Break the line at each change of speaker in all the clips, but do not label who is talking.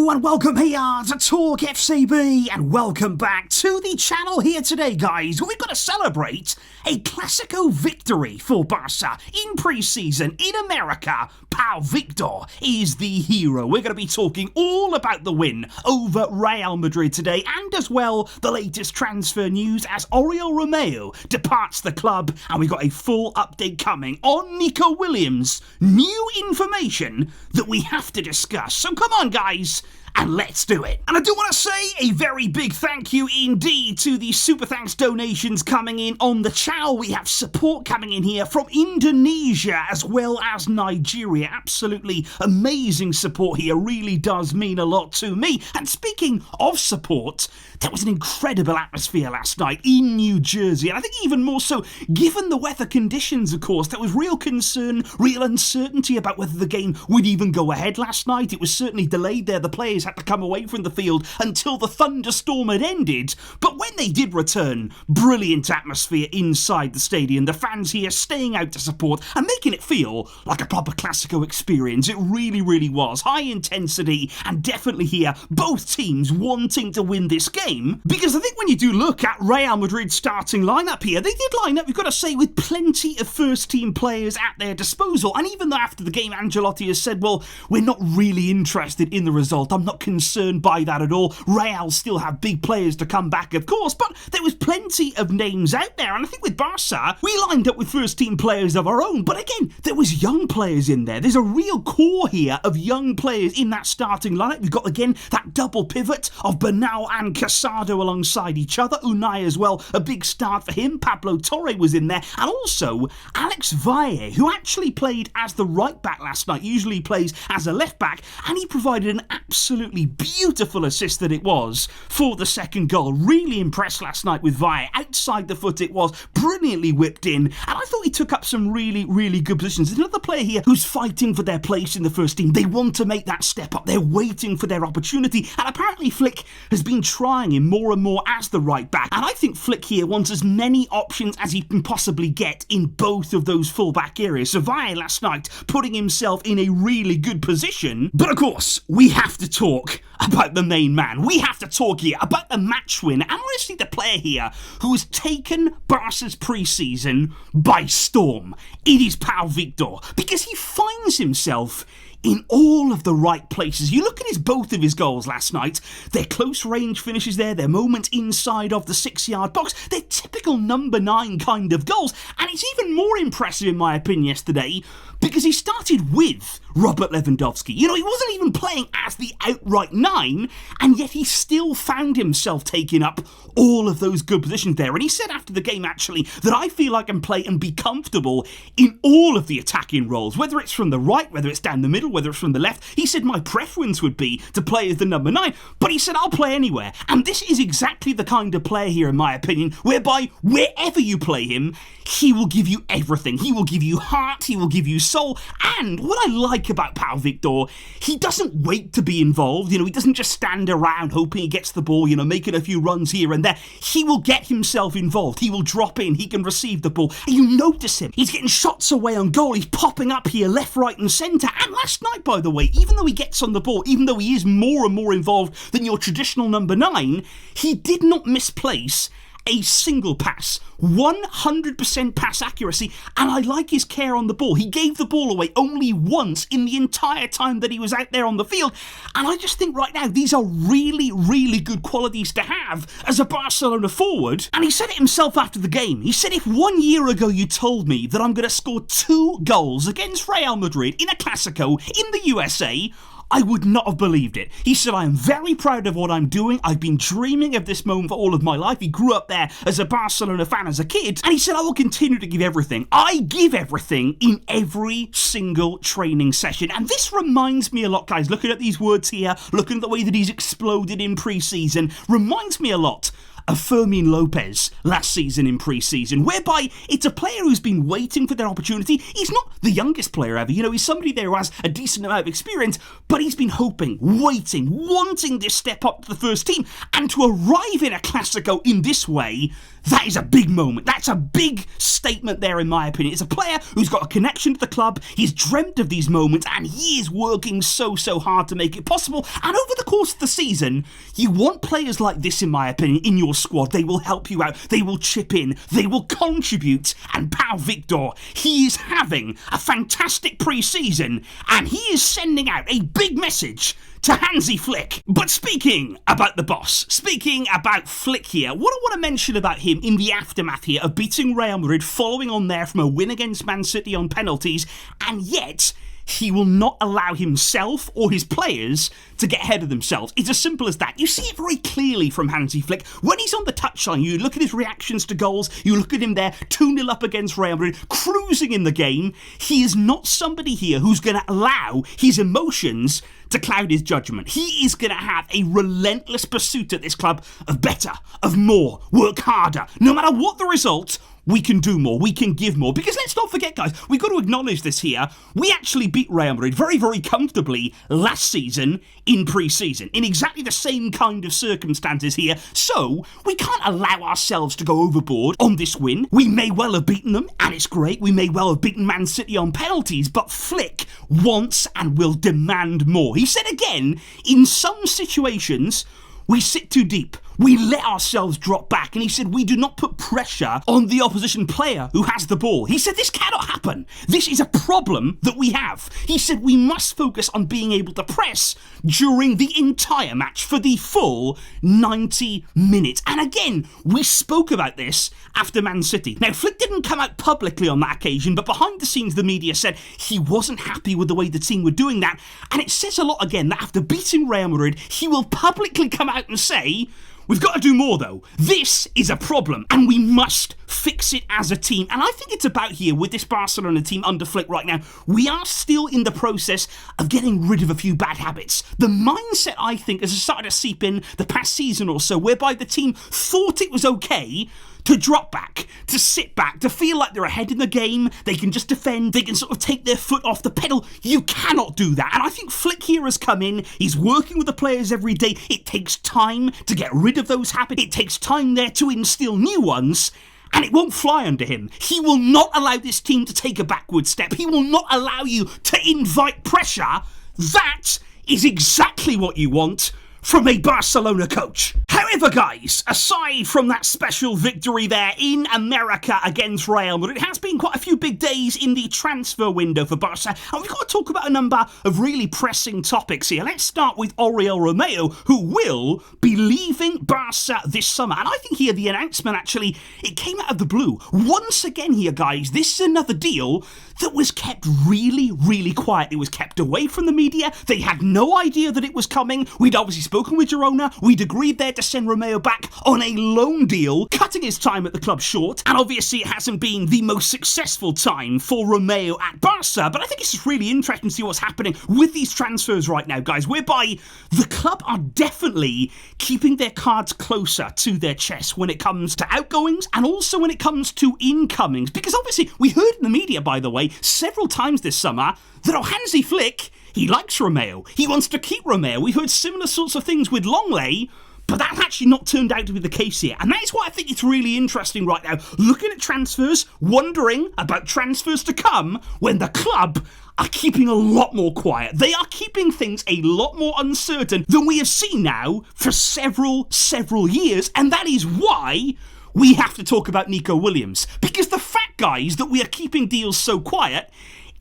Hello and welcome here to TalkFCB and welcome back to the channel here today, guys. We've got to celebrate a Clasico victory for Barça in pre-season in America. Pau Victor is the hero. We're going to be talking all about the win over Real Madrid today and as well the latest transfer news as Oriol Romeu departs the club, and we've got a full update coming on Nico Williams. New information that we have to discuss. So come on, guys, and let's do it. And I do want to say a very big thank you indeed to the super thanks donations coming in on the channel. We have support coming in here from Indonesia as well as Nigeria. Absolutely amazing support here. Really does mean a lot to me. And speaking of support, there was an incredible atmosphere last night in New Jersey. And I think even more so, given the weather conditions, of course, there was real concern, real uncertainty about whether the game would even go ahead last night. It was certainly delayed there. The players had to come away from the field until the thunderstorm had ended. But when they did return, brilliant atmosphere inside the stadium. The fans here staying out to support and making it feel like a proper Clasico experience. It really, really was. High intensity, and definitely here, both teams wanting to win this game. Because I think when you do look at Real Madrid's starting lineup here, they did line up, we've got to say, with plenty of first-team players at their disposal. And even though after the game, Ancelotti has said, well, we're not really interested in the result. I'm not concerned by that at all. Real still have big players to come back, of course, but there was plenty of names out there. And I think with Barça, we lined up with first-team players of our own. But again, there was young players in there. There's a real core here of young players in that starting lineup. You've got, again, that double pivot of Bernal and Casado alongside each other. Unai as well, a big start for him. Pablo Torre was in there. And also, Alex Valle, who actually played as the right back last night, usually plays as a left back, and he provided an absolutely beautiful assist that it was for the second goal. Really impressed last night with Valle. Outside the foot it was, brilliantly whipped in, and I thought he took up some really, really good positions. There's another player here who's fighting for their place in the first team. They want to make that step up. They're waiting for their opportunity, and apparently Flick has been trying him more and more as the right back, and I think Flick here wants as many options as he can possibly get in both of those full-back areas. So Valle last night putting himself in a really good position, but of course we have to talk about the main man. We have to talk here about the match win, and honestly the player here who has taken Barca's pre-season by storm. It is Pau Victor, because he finds himself in all of the right places. You look at both of his goals last night, they're close range finishes there, they're moments inside of the 6-yard box, they're typical number 9 kind of goals, and it's even more impressive in my opinion yesterday because he started with Robert Lewandowski. You know, he wasn't even playing as the outright 9, and yet he still found himself taking up all of those good positions there. And he said after the game, actually, that I feel I can play and be comfortable in all of the attacking roles, whether it's from the right, whether it's down the middle, whether it's from the left. He said my preference would be to play as the number 9, but he said I'll play anywhere. And this is exactly the kind of player here, in my opinion, whereby wherever you play him, he will give you everything. He will give you heart, he will give you soul. And what I like about Pau Victor, he doesn't wait to be involved. You know, he doesn't just stand around hoping he gets the ball, you know, making a few runs here and there. He will get himself involved. He will drop in. He can receive the ball. And you notice him. He's getting shots away on goal. He's popping up here left, right and centre. And last night, by the way, even though he gets on the ball, even though he is more and more involved than your traditional number 9, he did not misplace a single pass. 100% pass accuracy, and I like his care on the ball. He gave the ball away only once in the entire time that he was out there on the field, and I just think right now these are really, really good qualities to have as a Barcelona forward. And he said it himself after the game. He said, if 1 year ago you told me that I'm going to score 2 goals against Real Madrid in a Clasico in the USA, I would not have believed it. He said, I am very proud of what I'm doing. I've been dreaming of this moment for all of my life. He grew up there as a Barcelona fan as a kid. And he said, I will continue to give everything. I give everything in every single training session. And this reminds me a lot, guys. Looking at these words here, looking at the way that he's exploded in pre-season, reminds me a lot of Fermin Lopez last season in pre-season, whereby it's a player who's been waiting for their opportunity. He's not the youngest player ever, he's somebody there who has a decent amount of experience, but he's been hoping, waiting, wanting to step up to the first team, and to arrive in a Clasico in this way, that is a big moment. That's a big statement there, in my opinion. It's a player who's got a connection to the club. He's dreamt of these moments, and he is working so hard to make it possible. And over the course of the season, you want players like this, in my opinion, in your squad. They will help you out. They will chip in. They will contribute. And Pau Victor, he is having a fantastic pre-season, and he is sending out a big message to Hansi Flick. But speaking about the boss, speaking about Flick here, what I want to mention about him in the aftermath here of beating Real Madrid, following on there from a win against Man City on penalties, and yet he will not allow himself or his players to get ahead of themselves. It's as simple as that. You see it very clearly from Hansi Flick. When he's on the touchline, you look at his reactions to goals, you look at him there, 2-0 up against Real Madrid, cruising in the game. He is not somebody here who's going to allow his emotions to cloud his judgment. He is going to have a relentless pursuit at this club of better, of more, work harder. No matter what the result, we can do more, we can give more. Because let's not forget, guys, we've got to acknowledge this here. We actually beat Real Madrid very comfortably last season in pre-season, in exactly the same kind of circumstances here. So we can't allow ourselves to go overboard on this win. We may well have beaten them, and it's great. We may well have beaten Man City on penalties, but Flick wants and will demand more. He said again, in some situations, we sit too deep. We let ourselves drop back. And he said, we do not put pressure on the opposition player who has the ball. He said, this cannot happen. This is a problem that we have. He said, we must focus on being able to press during the entire match for the full 90 minutes. And again, we spoke about this after Man City. Now, Flick didn't come out publicly on that occasion, but behind the scenes, the media said he wasn't happy with the way the team were doing that. And it says a lot again that after beating Real Madrid, he will publicly come out and say, we've got to do more though. This is a problem and we must fix it as a team. And I think it's about here with this Barcelona team under Flick right now. We are still in the process of getting rid of a few bad habits. The mindset, I think, has started to seep in the past season or so, whereby the team thought it was okay to drop back, to sit back, to feel like they're ahead in the game, they can just defend, they can sort of take their foot off the pedal. You cannot do that. And I think Flick here has come in, he's working with the players every day. It takes time to get rid of those habits. It takes time there to instill new ones. And it won't fly under him. He will not allow this team to take a backward step. He will not allow you to invite pressure. That is exactly what you want from a Barcelona coach. However, guys, aside from that special victory there in America against Real Madrid, it has been quite a few big days in the transfer window for Barca, and we've got to talk about a number of really pressing topics here. Let's start with Oriol Romeu, who will be leaving Barca this summer. And I think here the announcement, actually, it came out of the blue. Once again here, guys, this is another deal that was kept really quiet. It was kept away from the media. They had no idea that it was coming. We'd obviously spoken with Girona. We'd agreed there to send Romeu back on a loan deal, cutting his time at the club short. And obviously it hasn't been the most successful time for Romeu at Barca. But I think it's just really interesting to see what's happening with these transfers right now, guys, whereby the club are definitely keeping their cards closer to their chest when it comes to outgoings and also when it comes to incomings. Because obviously we heard in the media, by the way, several times this summer that Hansi Flick, he likes Romeu. He wants to keep Romeu. We heard similar sorts of things with Longley, but that's actually not turned out to be the case here. And that is why I think it's really interesting right now, looking at transfers, wondering about transfers to come when the club are keeping a lot more quiet. They are keeping things a lot more uncertain than we have seen now for several years. And that is why we have to talk about Nico Williams. Because the fact, guys, that we are keeping deals so quiet,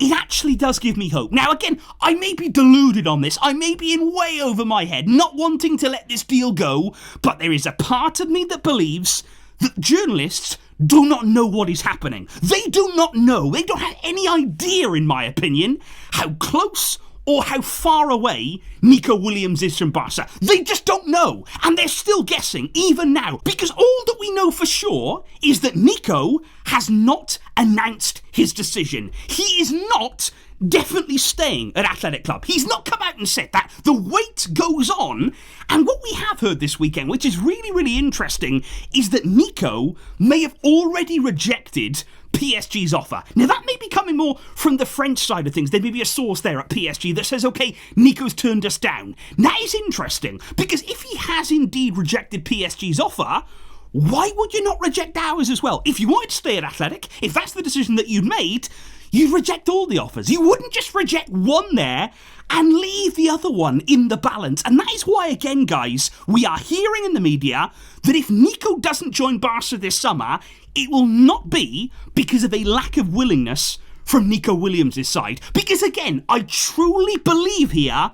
it actually does give me hope. Now, again, I may be deluded on this. I may be in way over my head, not wanting to let this deal go, but there is a part of me that believes that journalists do not know what is happening. They do not know. They don't have any idea, in my opinion, how close or how far away Nico Williams is from Barca. They just don't know. And they're still guessing, even now. Because all that we know for sure is that Nico has not announced his decision. He is not definitely staying at Athletic Club. He's not come out and said that. The wait goes on. And what we have heard this weekend, which is really, really interesting, is that Nico may have already rejected PSG's offer. Now, that may be coming more from the French side of things. There may be a source there at PSG that says, okay, Nico's turned us down. That is interesting, because if he has indeed rejected PSG's offer, why would you not reject ours as well? If you wanted to stay at Athletic, if that's the decision that you'd made, you'd reject all the offers. You wouldn't just reject one there and leave the other one in the balance. And that is why, again, guys, we are hearing in the media that if Nico doesn't join Barca this summer, it will not be because of a lack of willingness from Nico Williams' side. Because, again, I truly believe here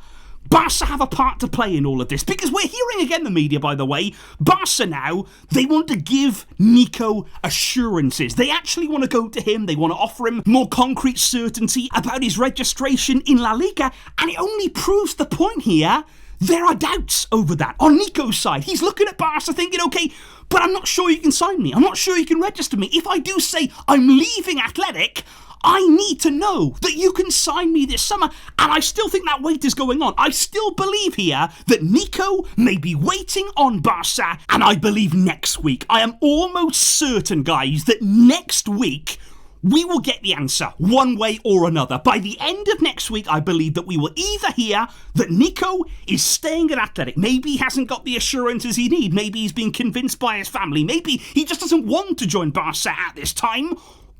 Barca have a part to play in all of this, because we're hearing again the media, by the way, Barca now, they want to give Nico assurances. They actually want to go to him, they want to offer him more concrete certainty about his registration in La Liga, and it only proves the point here. There are doubts over that. On Nico's side, he's looking at Barca thinking, okay, but I'm not sure you can sign me. I'm not sure you can register me. If I do say I'm leaving Athletic, I need to know that you can sign me this summer. And I still think that wait is going on. I still believe here that Nico may be waiting on Barca. And I believe next week, I am almost certain, guys, that next week we will get the answer one way or another. By the end of next week, I believe that we will either hear that Nico is staying at Athletic. Maybe he hasn't got the assurances he needs. Maybe he's been convinced by his family. Maybe he just doesn't want to join Barca at this time.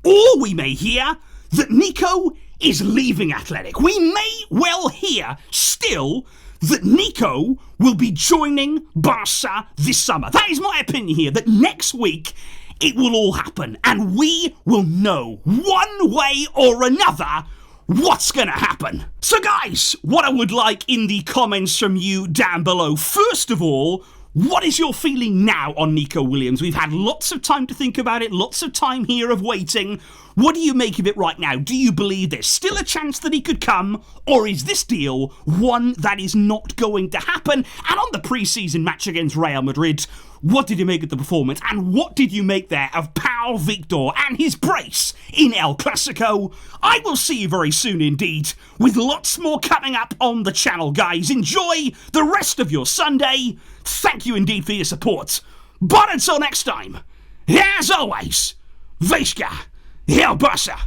Or we may hear that Nico is leaving Athletic. We may well hear still that Nico will be joining Barca this summer. That is my opinion here, that next week it will all happen and we will know one way or another what's going to happen. So guys, what I would like in the comments from you down below, first of all, what is your feeling now on Nico Williams? We've had lots of time to think about it, lots of time here of waiting. What do you make of it right now? Do you believe there's still a chance that he could come? Or is this deal one that is not going to happen? And on the pre-season match against Real Madrid, what did you make of the performance? And what did you make there of Pau Victor and his brace in El Clasico? I will see you very soon indeed, with lots more coming up on the channel, guys. Enjoy the rest of your Sunday. Thank you indeed for your support. But until next time, as always, Visca El Barça.